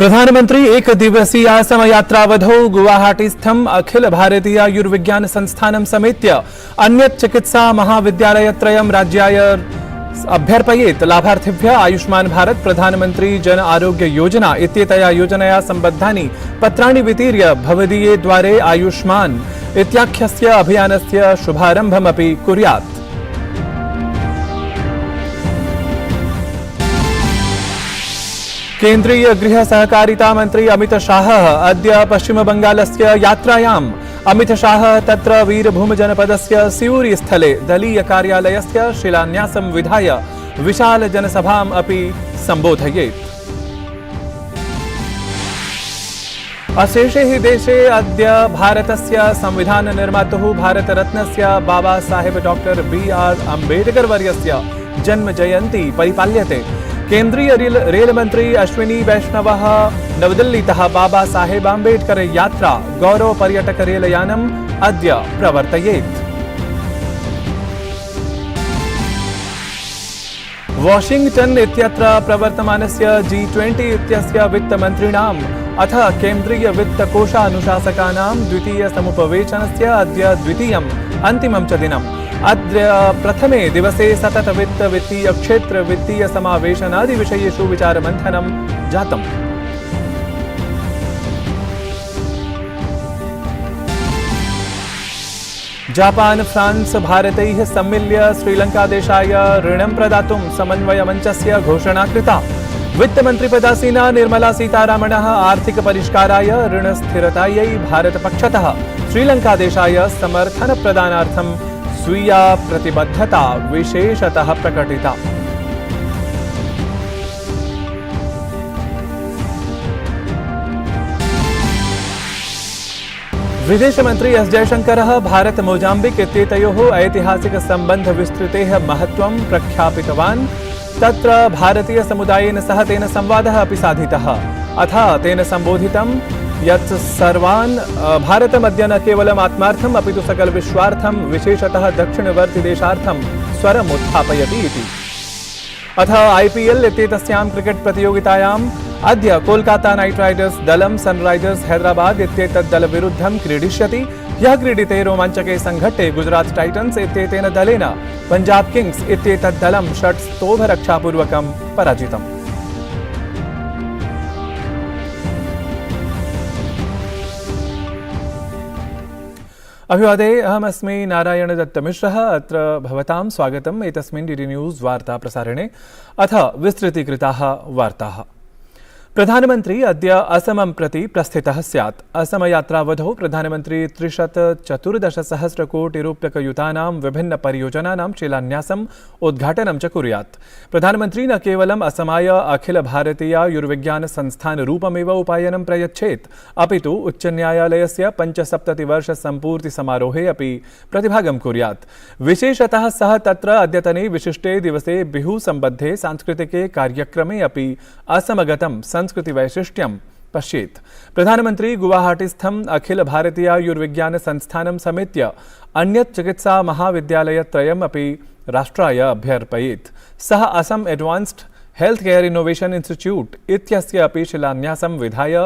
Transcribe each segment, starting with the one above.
प्रधानमंत्री एक दिवसीय असम यात्रावधौ गुवाहाटीस्थम अखिल भारतीय आयुर्विज्ञान संस्थानं समेत्य अन्यत् चिकित्सा महाविद्यालयत्रयं राज्याय अभ्यर्पयेत्। लाभार्थिभ्यः आयुष्मान भारत प्रधानमंत्री जन आरोग्य योजना इत्येतया योजनया सम्बद्धानि पत्राणि वितीर्य भवदीये द्वारे आयुष्मान इत्याख्यस्य अभियानस्य शुभारम्भमपि कुर्यात्। केन्द्रीय गृह सहकारिता मंत्री अमित शाह अद्य पश्चिम बंगालस्य यात्रायाम्। अमित शाह तत्र वीरभूम जनपदस्य सिऊरी स्थले दलीय कार्यालयस्य शिलान्यासं विधाय विशाल जनसभाम् अपि सम्बोधयेत्। अशेषे हि देशे अद्य भारतस्य संविधान निर्मातुः भारतरत्नस्य बाबा साहेब डॉक्टर बी.आर. अम्बेडकर वर्यस्य जन्म जयन्ती परिपाल्यते। केन्द्रीय रेल मंत्री अश्विनी वैष्णवः नवदिल्लीतः बाबा साहेब अम्बेडकर यात्रा गौरव पर्यटक रेलयानम् अद्य प्रवर्तयेत्। वाशिंगटन इत्यत्र प्रवर्तमानस्य G20 इत्यस्य वित्तमन्त्रिणाम् अथ केन्द्रीय वित्तकोषानुशासकानां द्वितीय समुपवेशनस्य अद्य द्वितीयम् अन्तिमं च दिनम्। अद्य प्रथमे दिवसे सतत वित्तीय क्षेत्र वित्तीय समावेशनादि विषयेषु विचारमन्थनं जातम्। जापान फ्रांस भारतैः सम्मिल्य श्रीलङ्कादेशाय ऋणं प्रदातुं समन्वयमञ्चस्य घोषणा कृता। वित्तमन्त्रिपदासीना निर्मला सीतारामणः आर्थिक परिष्काराय ऋणस्थिरतायै भारतपक्षतः श्रीलङ्कादेशाय समर्थनप्रदानार्थं स्वीया प्रतिबद्धता विशेषतः प्रकटिता। विदेश मंत्री एस जयशंकरः भारत मोजाम्बिक इत्येतयोः ऐतिहासिक संबंध विस्तृतेः महत्त्वं प्रख्यापितवान्। तत्र भारतीय समुदायेन सह तेन संवादः अपि साधितः। अथ तेन संबोधितं यत् सर्वान् भारतमद्य न केवलम् आत्मार्थम् अपि तु सकल विश्वार्थं विशेषतः दक्षिणवर्ति देशार्थं स्वरम् उत्थापयति इति। अथ IPL इत्येतस्यां क्रिकेट प्रतियोगितायाम् अद्य कोलकाता नाइट राइडर्स दलं सनराइजर्स हैदराबाद इत्येतत् दलविरुद्धं क्रीडिष्यति। ह्यः क्रीडिते रोमाञ्चके संघट्टे गुजरात टाइटन्स इत्येतेन दलेन पंजाब किंग्स इत्येतत् दलं षट्स्तोभरक्षापूर्वकं पराजितम्। अभिवादे अहमस्मि नारायण दत्तमिश्रः। अत्र भवतां स्वागतम् एतस्मिन् DD न्यूज़ वार्ता प्रसारणे। अथ विस्तृतीकृताः वार्ताः। प्रधानमंत्री अद्य असमं प्रति प्रस्थितः स्यात्। असमयात्रावधौ प्रधानमंत्री 314 सहस्रकोटिरूप्यकयुतानां विभिन्न परियोजनानां शिलान्यासम् उद्घाटनं च कुर्यात्। प्रधानमंत्री न केवलम् असमाय अखिल भारतीय आयुर्विज्ञान संस्थान रूपमेव उपायनं प्रयच्छेत्, अपि तु उच्चन्यायालयस्य 75 सम्पूर्ति समारोहे अपि प्रतिभागं कुर्यात्। विशेषतः सः तत्र अद्यतने विशिष्टे दिवसे बिहू सम्बद्धे सांस्कृतिके कार्यक्रमे अपि असमगतं संस्कृति वैशिष्ट्यं पश्येत्। प्रधानमंत्री गुवाहाटीस्थम अखिल भारतीय आयुर्विज्ञान संस्थानं समेत्य अन्यत् चिकित्सा महाविद्यालयत्रयम् अपि राष्ट्राय अभ्यर्पयेत्। सः Assam advanced health care innovation institute इत्यस्य अपि शिलान्यासं विधाय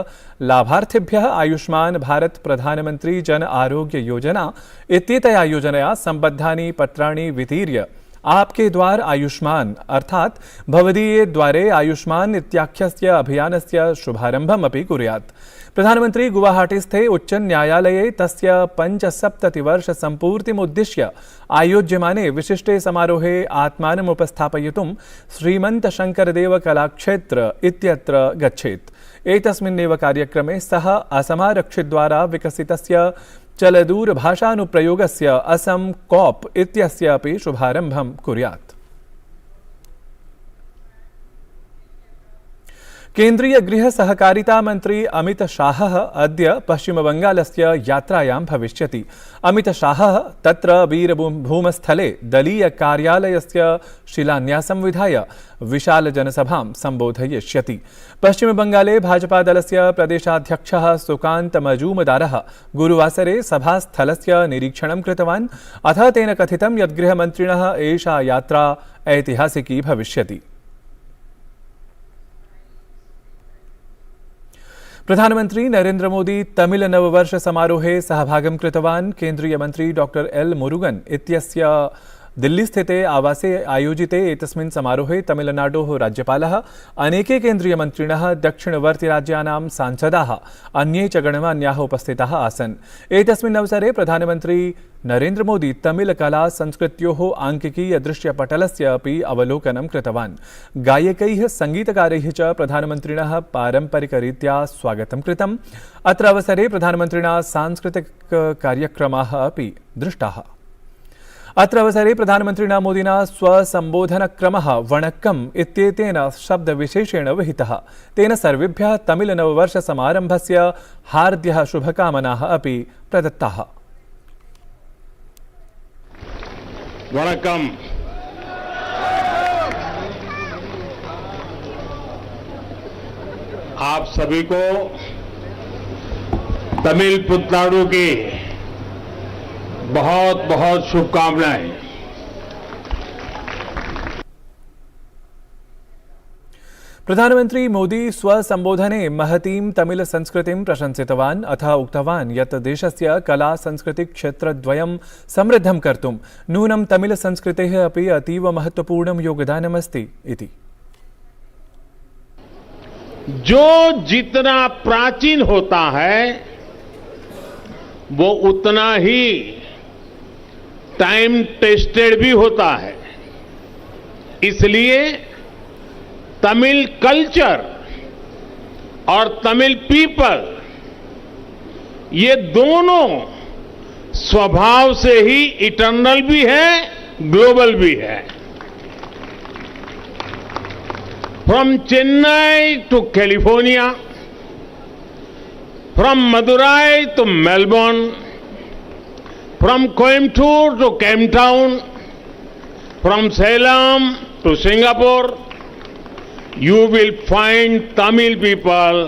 लाभार्थिभ्यः आयुष्मान भारत प्रधानमंत्री जन आरोग्य योजना इत्येतया योजनया सम्बद्धानि पत्राणि वितीर्य आपके द्वार आयुष्मान अर्थात भवदीये द्वारे आयुष्मान इत्याख्यस्य अभियानस्य शुभारम्भम् अपि कुर्यात्। प्रधानमंत्री गुवाहाटीस्थे उच्च न्यायालये तस्य 75 वर्ष सम्पूर्तिमुद्दिश्य आयोज्यमाने विशिष्टे समारोहे आत्मानम् उपस्थापयितुं श्रीमन्त शंकरदेव कलाक्षेत्र इत्यत्र गच्छेत्। एतस्मिन्नेव कार्यक्रमे सः असमारक्षिद्वारा विकसितस्य चलदूरभाषानुप्रयोगस्य असम कॉप इत्यस्य अपि शुभारम्भं कुर्यात्। केन्द्रीय गृह सहकारिता मंत्री अमित शाह अद्य पश्चिम बंगालस्य यात्रायां भविष्यति। अमित शाह तत्र वीरभूमस्थले दलीय कार्यालयस्य शिलान्यासं विधाय विशाल जनसभां सम्बोधयिष्यति। पश्चिम बंगाले भाजपा दलस्य प्रदेशाध्यक्षः सुकान्त मजूमदारः गुरुवासरे सभास्थलस्य निरीक्षणं कृतवान्। अथ तेन कथितं यत् गृहमन्त्रिणः एषा यात्रा ऐतिहासिकी भविष्यति। प्रधानमंत्री नरेंद्र मोदी तमिल नववर्ष समारोहे सहभागं कृतवान्। केंद्रीय मंत्री डॉक्टर एल मुरुगन इत्यस्य दिल्लीस्थिते आवासे आयोजिते एतस्मिन् समारोहे तमिलनाडोः राज्यपालः, अनेके केन्द्रीयमन्त्रिणः, दक्षिणवर्तिराज्यानां सांसदाः, अन्ये च गणमान्याः उपस्थिताः आसन्। एतस्मिन् अवसरे प्रधानमन्त्री नरेंद्र मोदी तमिलकला संस्कृत्योः आङ्किकीयदृश्यपटलस्य अपि अवलोकनं कृतवान्। गायकैः, सङ्गीतकारैः च प्रधानमन्त्रिणः पारम्परिकरीत्या स्वागतं कृतम्। अत्र अवसरे प्रधानमन्त्रिणा सांस्कृतिककार्यक्रमाः अपि दृष्टाः। अत्र अवसरे प्रधानमन्त्रिणा मोदिना स्वसम्बोधनक्रमः वणक्कम् इत्येतेन शब्दविशेषेण विहितः। तेन सर्वेभ्यः तमिलनववर्षसमारम्भस्य हार्द्यः शुभकामनाः अपि प्रदत्ताः। वणक्कम। आप सभी को तमिल पुत्ताडु की बहुत बहुत शुभकामनाएं। प्रधानमंत्री मोदी स्वसंबोधने महतीं तमिल संस्कृतिं प्रशंसितवान्। अथ उक्तवान् यत् देशस्य कला संस्कृति क्षेत्रद्वयं समृद्धं कर्तुं नूनं तमिल संस्कृतेः अपि अतीव महत्वपूर्णं योगदानमस्ति इति। जो जितना प्राचीन होता है वो उतना ही टाइम टेस्टेड भी होता है। इसलिए तमिल कल्चर और तमिल पीपल ये दोनों स्वभाव से ही इटर्नल भी है, ग्लोबल भी है। From Chennai to California, from Madurai to Melbourne, from Coimbatore to Cape Town, from Salem to Singapore, you will find Tamil people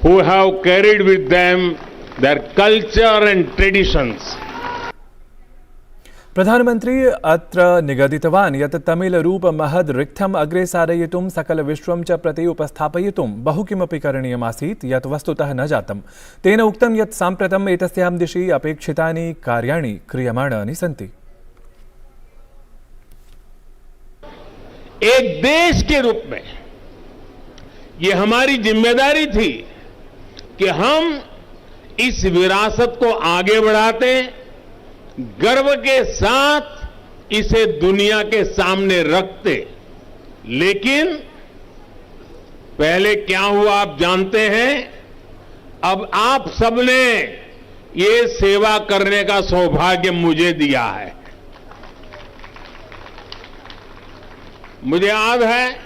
who have carried with them their culture and traditions. प्रधानमंत्री अत्र निगदितवान् यत् तमिलरूप महद् रिक्थम् अग्रे सारयितुं सकलविश्वं च प्रति उपस्थापयितुं बहु किमपि करणीयमासीत् यत् वस्तुतः न जातम्। तेन उक्तं यत् साम्प्रतम् एतस्यां दिशि अपेक्षितानि कार्याणि क्रियमाणानि सन्ति। एक देश के रूप में ये हमारी जिम्मेदारी थी कि हम इस विरासत को आगे बढ़ाते, गर्व के साथ इसे दुनिया के सामने रखते। लेकिन पहले क्या हुआ आप जानते हैं। अब आप सबने ये सेवा करने का सौभाग्य मुझे दिया है। मुझे याद है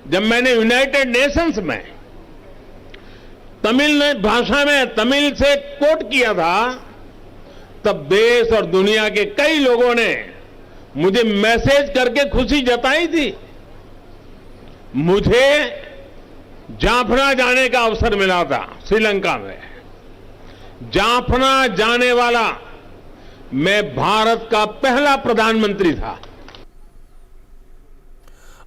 जब मैंने यूनाइटेड नेशंस में तमिल भाषा में तमिल से कोट किया था, तब देश और दुनिया के कई लोगों ने मुझे मैसेज करके खुशी जताई थी। मुझे जाफना जाने का अवसर मिला था श्रीलंका में। जाफना जाने वाला मैं भारत का पहला प्रधानमंत्री था।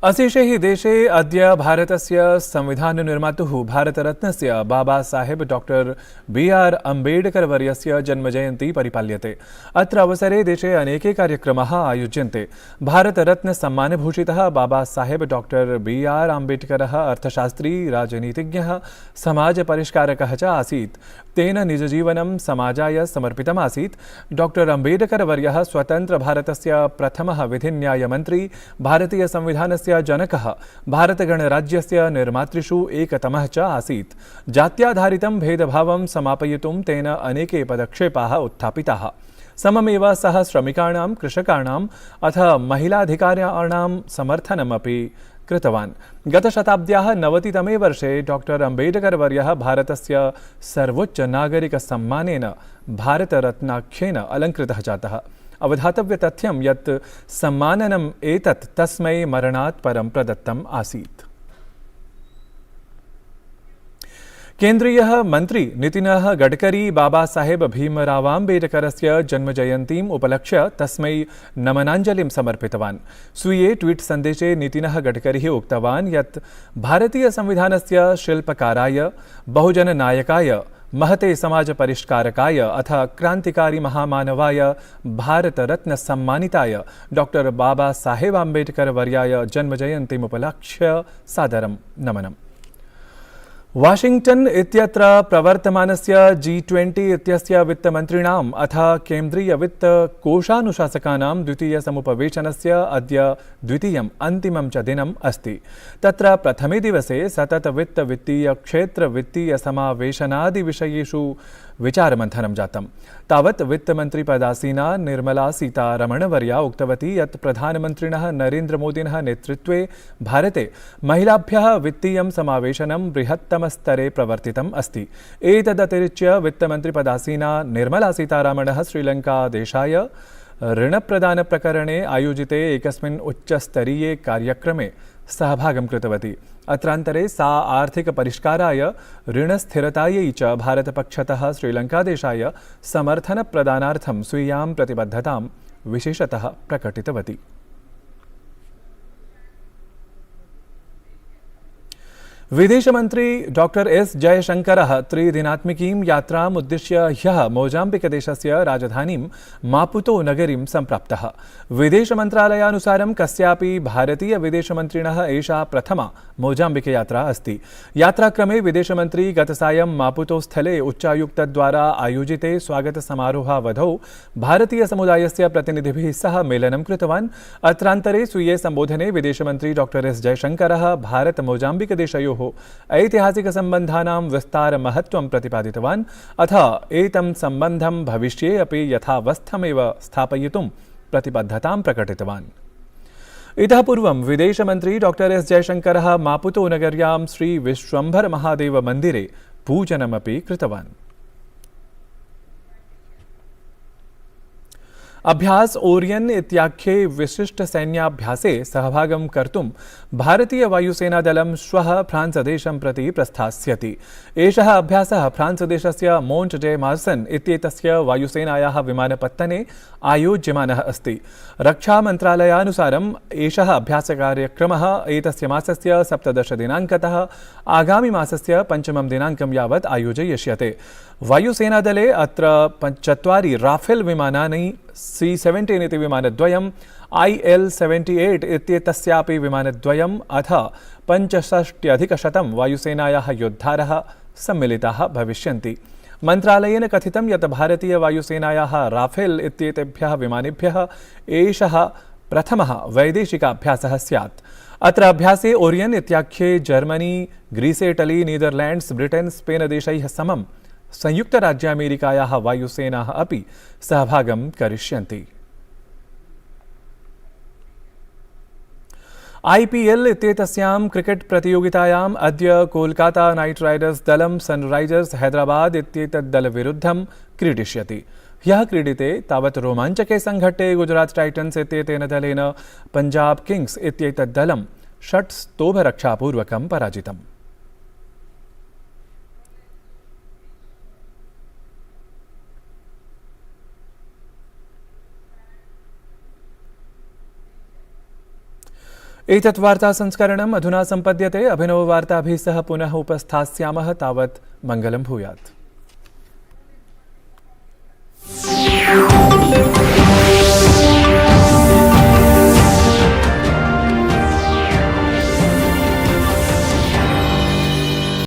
अशेषे हि देशे अद्य भारतस्य संविधाननिर्मातुः भारतरत्नस्य बाबा साहेब डॉक्टर बी.आर. अम्बेडकर वर्यस्य जन्मजयन्ती परिपाल्यते। अत्र अवसरे देशे अनेके कार्यक्रमाः आयोज्यन्ते। Bharat Ratna सम्मानभूषितः Baba Saheb doctor B R. अम्बेडकरः अर्थशास्त्री, राजनीतिज्ञः, समाजपरिष्कारकः च आसीत्। तेन निजजीवनं समाजाय समर्पितमासीत्। डॉक्टर अम्बेडकर वर्यः स्वतंत्र भारतस्य प्रथमः विधिन्यायमन्त्री, भारतीय संविधानस्य जनकः, भारतगणराज्यस्य निर्मातृषु एकतमः च आसीत्। जात्याधारितं भेदभावं समापयितुं तेन अनेके पदक्षेपाः उत्थापिताः। सममेव सः श्रमिकाणां, कृषकाणाम् अथ महिलाधिकाराणां समर्थनमपि कृतवान्। गतशताब्द्याः 90तमे वर्षे डॉक्टर अम्बेडकर वर्यः भारतस्य सर्वोच्च नागरिकसम्मानेन भारतरत्नाख्येन अलङ्कृतः जातः। अवधातव्य तथ्यं यत् सम्माननम् एतत् तस्मै मरणात् परं प्रदत्तम् आसीत्। केन्द्रीयः मन्त्री नितिनः गडकरी बाबासाहेब भीमरावाम्बेडकरस्य जन्मजयन्तीम् उपलक्ष्य तस्मै नमनाञ्जलिं समर्पितवान्। स्वीये ट्वीट् सन्देशे नितिनः गडकरिः उक्तवान् यत् भारतीयसंविधानस्य शिल्पकाराय, बहुजननायकाय, महते समाजपरिष्कारकाय अथ क्रान्तिकारी महामानवाय भारतरत्नसम्मानिताय डॉक्टर बाबासाहेब आम्बेडकर वर्याय जन्मजयन्तीमुपलक्ष्य सादरं नमनम्। वाशिंग्टन इत्यत्र प्रवर्तमानस्य G20 इत्यस्य वित्तमन्त्रिणाम् अथ केन्द्रीयवित्तकोषानुशासकानां द्वितीयसमुपवेशनस्य अद्य द्वितीयम् अन्तिमं च दिनम् अस्ति। तत्र प्रथमे दिवसे सततवित्तवित्तीयक्षेत्रवित्तीयसमावेशनादिविषयेषु विचारमन्थनं जातम्। तावत् वित्तमन्त्रिपदासीना निर्मला सीतारमणवर्या उक्तवती यत् प्रधानमन्त्रिणः नरेन्द्रमोदिनः नेतृत्वे भारते महिलाभ्यः वित्तीयं समावेशनं बृहत्तमस्तरे प्रवर्तितम् अस्ति। एतदतिरिच्य वित्तमन्त्रिपदासीना निर्मला सीतारमणः श्रीलङ्कादेशाय ऋणप्रदानप्रकरणे आयोजिते एकस्मिन् उच्चस्तरीये कार्यक्रमे सहभागं कृतवती। अत्रान्तरे सा आर्थिकपरिष्काराय ऋणस्थिरतायै च भारतपक्षतः श्रीलङ्कादेशाय समर्थनप्रदानार्थं स्वीयां प्रतिबद्धतां विशेषतः प्रकटितवती। विदेशमन्त्री डॉक्टर एस जयशंकरः त्रिदिनात्मिकीं यात्राम् उद्दिश्य ह्यः मोजाम्बिकदेशस्य राजधानीं मापुतो नगरीं सम्प्राप्तः। विदेशमन्त्रालयानुसारं कस्यापि भारतीयविदेशमन्त्रिणः एषा प्रथमा मोजाम्बिकयात्रा अस्ति। यात्राक्रमे विदेशमन्त्री गतसायं मापुतो स्थले उच्चायुक्तद्वारा आयोजिते स्वागतसमारोहावधौ भारतीयसमुदायस्य प्रतिनिधिभिः सह मेलनं कृतवान्। अत्रान्तरे स्वीये सम्बोधने विदेशमन्त्री डॉक्टर एस जयशंकरः भारत मोजाम्बिकदेशयोः ऐतिहासिकसम्बन्धानां विस्तारमहत्त्वं प्रतिपादितवान्। अथ एतं सम्बन्धं भविष्ये अपि यथावस्थमेव स्थापयितुं प्रतिबद्धतां प्रकटितवान्। इतः पूर्वं विदेशमन्त्री डॉक्टर एस जयशंकरः मापुतो नगर्यां श्री विश्वम्भर महादेव मन्दिरे पूजनमपि कृतवान्। अभ्यास ओरियन इत्याख्ये विशिष्टसैन्याभ्यासे सहभागं कर्तुं भारतीयवायुसेनादलं श्वः फ्रांसदेशं प्रति प्रस्थास्यति। एषः अभ्यासः फ्रांसदेशस्य मोन्ट जे मार्सन इत्येतस्य वायुसेनायाः विमानपत्तने आयोज्यमानः अस्ति। रक्षामन्त्रालयानुसारम् एषः अभ्यासकार्यक्रमः एतस्य मासस्य 17 दिनाङ्कतः आगामि मासस्य 5 दिनाङ्कं यावत् आयोजयिष्यते। वायुसेनादले अत्र 4 राफेल विमानानि, C-17 इति विमानद्वयम्, IL-78 इत्येतस्यापि विमानद्वयम् अथ 65,100 वायुसेनायाः योद्धारः सम्मिलिताः भविष्यन्ति। मन्त्रालयेन कथितं यत् भारतीयवायुसेनायाः राफेल इत्येतेभ्यः विमानेभ्यः एषः प्रथमः वैदेशिकाभ्यासः स्यात्। अत्र अभ्यासे ओरियन इत्याख्ये Germany, Greece, Italy, Netherlands, Britain, Spain देशैः समं संयुक्तराज्यामेरिकायाः वायुसेनाः अपि सहभागं करिष्यन्ति। IPL इत्येतस्यां क्रिकेट प्रतियोगितायाम् अद्य कोलकाता नाइट राइडर्स दलं सनराइजर्स हैदराबाद इत्येतद्दलविरुद्धं क्रीडिष्यति। ह्यः क्रीडिते तावत् रोमाञ्चके संघट्टे गुजरात टाइटन्स इत्येतेन दलेन पंजाब किंग्स इत्येतद्दलं 6 स्तोभरक्षापूर्वकं पराजितम्। एतत् वार्तासंस्करणम् अधुना सम्पद्यते। अभिनववार्ताभिः सह पुनः उपस्थास्यामः। तावत् मङ्गलं भूयात्।